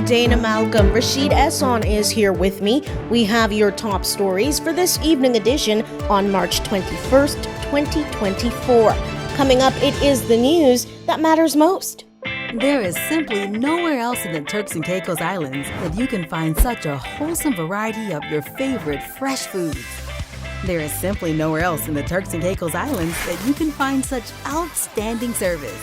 Dana Malcolm. Rashaed Esson is here with me. We have your top stories for this evening edition on March 21st, 2024. Coming up, it is the news that matters most. There is simply nowhere else in the Turks and Caicos Islands that you can find such a wholesome variety of your favorite fresh foods. There is simply nowhere else in the Turks and Caicos Islands that you can find such outstanding service.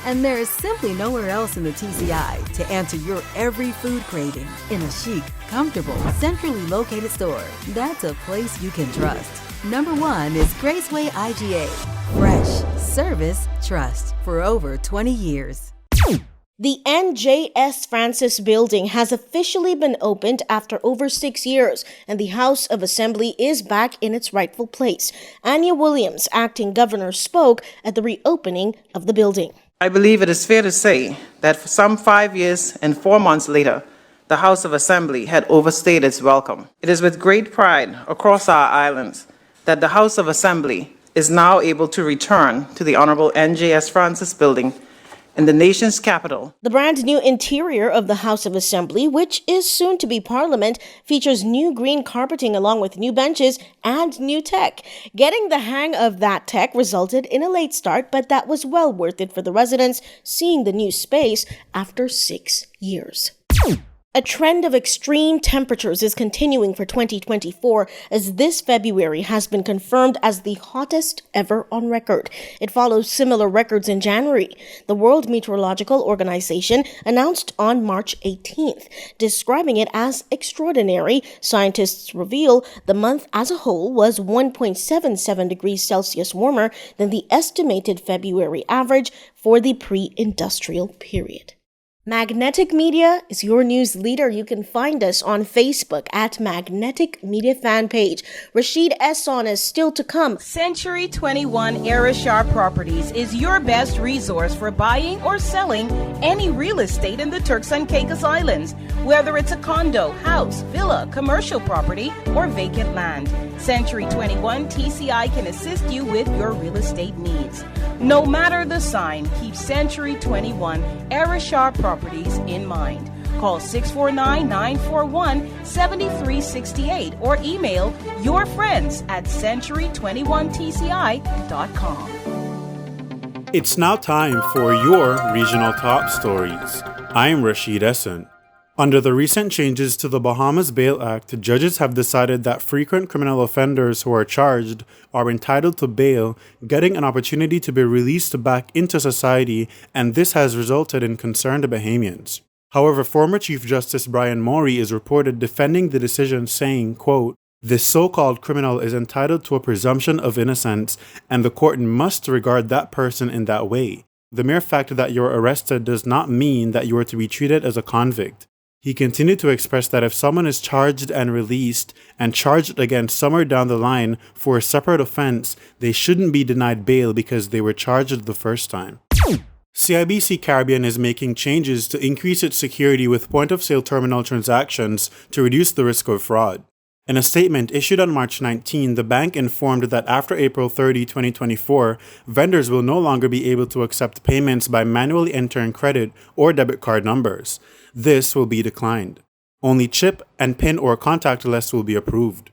And there is simply nowhere else in the TCI to answer your every food craving in a chic, comfortable, centrally located store. That's a place you can trust. Number one is Graceway IGA. Fresh, service, trust for over 20 years. The NJS Francis building has officially been opened after over 6 years, and the House of Assembly is back in its rightful place. Anya Williams, acting governor, spoke at the reopening of the building. I believe it is fair to say that for some 5 years and 4 months later, the House of Assembly had overstayed its welcome. It is with great pride across our islands that the House of Assembly is now able to return to the Honorable NJS Francis building in the nation's capital. The brand new interior of the House of Assembly, which is soon to be Parliament, features new green carpeting along with new benches and new tech. Getting the hang of that tech resulted in a late start, but that was well worth it for the residents seeing the new space after 6 years. A trend of extreme temperatures is continuing for 2024 as this February has been confirmed as the hottest ever on record. It follows similar records in January. The World Meteorological Organization announced on March 18th, describing it as extraordinary. Scientists reveal the month as a whole was 1.77 degrees Celsius warmer than the estimated February average for the pre-industrial period. Magnetic Media is your news leader. You can find us on Facebook at Magnetic Media Fan Page. Rashaed Esson is still to come. Century 21 Rashaed Properties is your best resource for buying or selling any real estate in the Turks and Caicos Islands, whether it's a condo, house, villa, commercial property, or vacant land. Century 21 TCI can assist you with your real estate needs. No matter the sign, keep Century 21 Rashaed Properties in mind. Call 649-941-7368 or email your friends at century21tci.com. It's now time for your regional top stories. I'm Rashaed Esson. Under the recent changes to the Bahamas Bail Act, judges have decided that frequent criminal offenders who are charged are entitled to bail, getting an opportunity to be released back into society, and this has resulted in concerned Bahamians. However, former Chief Justice Brian Morey is reported defending the decision, saying, quote, "This so-called criminal is entitled to a presumption of innocence, and the court must regard that person in that way. The mere fact that you're arrested does not mean that you are to be treated as a convict." He continued to express that if someone is charged and released and charged again somewhere down the line for a separate offense, they shouldn't be denied bail because they were charged the first time. CIBC Caribbean is making changes to increase its security with point-of-sale terminal transactions to reduce the risk of fraud. In a statement issued on March 19, the bank informed that after April 30, 2024, vendors will no longer be able to accept payments by manually entering credit or debit card numbers. This will be declined. Only chip and PIN or contactless will be approved.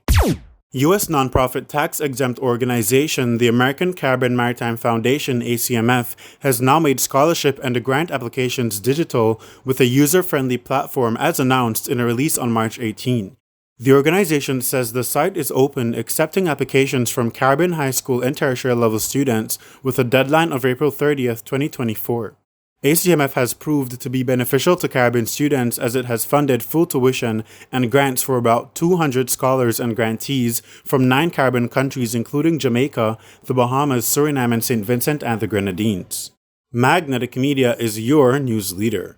U.S. nonprofit tax-exempt organization, the American Caribbean Maritime Foundation, ACMF, has now made scholarship and grant applications digital with a user-friendly platform as announced in a release on March 18. The organization says the site is open, accepting applications from Caribbean high school and tertiary level students with a deadline of April 30th, 2024. ACMF has proved to be beneficial to Caribbean students as it has funded full tuition and grants for about 200 scholars and grantees from 9 Caribbean countries including Jamaica, the Bahamas, Suriname, and St. Vincent and the Grenadines. Magnetic Media is your news leader.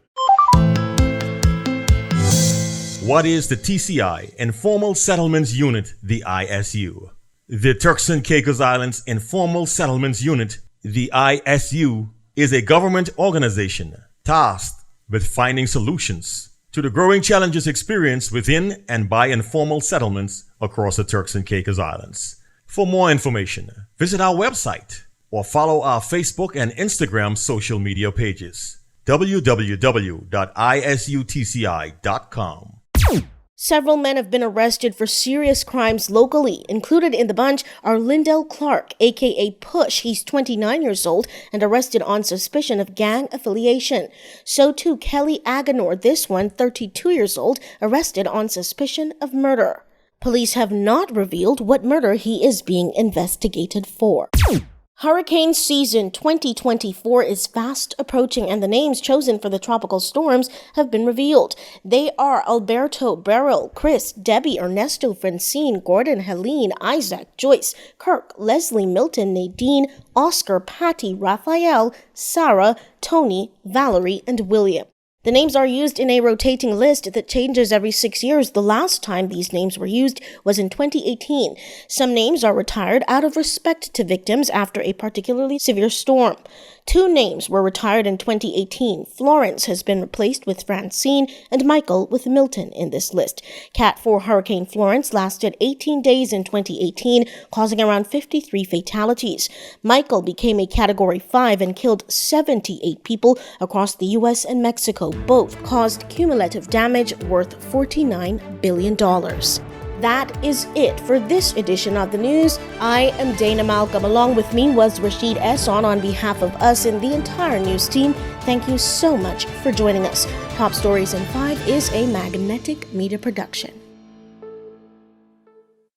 What is the TCI, Informal Settlements Unit, the ISU? The Turks and Caicos Islands Informal Settlements Unit, the ISU, is a government organization tasked with finding solutions to the growing challenges experienced within and by informal settlements across the Turks and Caicos Islands. For more information, visit our website or follow our Facebook and Instagram social media pages. www.isutci.com. Several men have been arrested for serious crimes locally. Included in the bunch are Lindell Clark, aka Push. He's 29 years old and arrested on suspicion of gang affiliation. So too Kelly Aganor, this one 32 years old, arrested on suspicion of murder. Police have not revealed what murder he is being investigated for. Hurricane season 2024 is fast approaching, and the names chosen for the tropical storms have been revealed. They are Alberto, Beryl, Chris, Debbie, Ernesto, Francine, Gordon, Helene, Isaac, Joyce, Kirk, Leslie, Milton, Nadine, Oscar, Patty, Raphael, Sarah, Tony, Valerie, and William. The names are used in a rotating list that changes every 6 years. The last time these names were used was in 2018. Some names are retired out of respect to victims after a particularly severe storm. 2 names were retired in 2018. Florence has been replaced with Francine and Michael with Milton in this list. Cat 4 Hurricane Florence lasted 18 days in 2018, causing around 53 fatalities. Michael became a Category 5 and killed 78 people across the U.S. and Mexico. Both caused cumulative damage worth $49 billion. That is it for this edition of the news. I am Dana Malcolm. Along with me was Rashaed Esson. On behalf of us and the entire news team, thank you so much for joining us. Top Stories in 5 is a Magnetic Media production.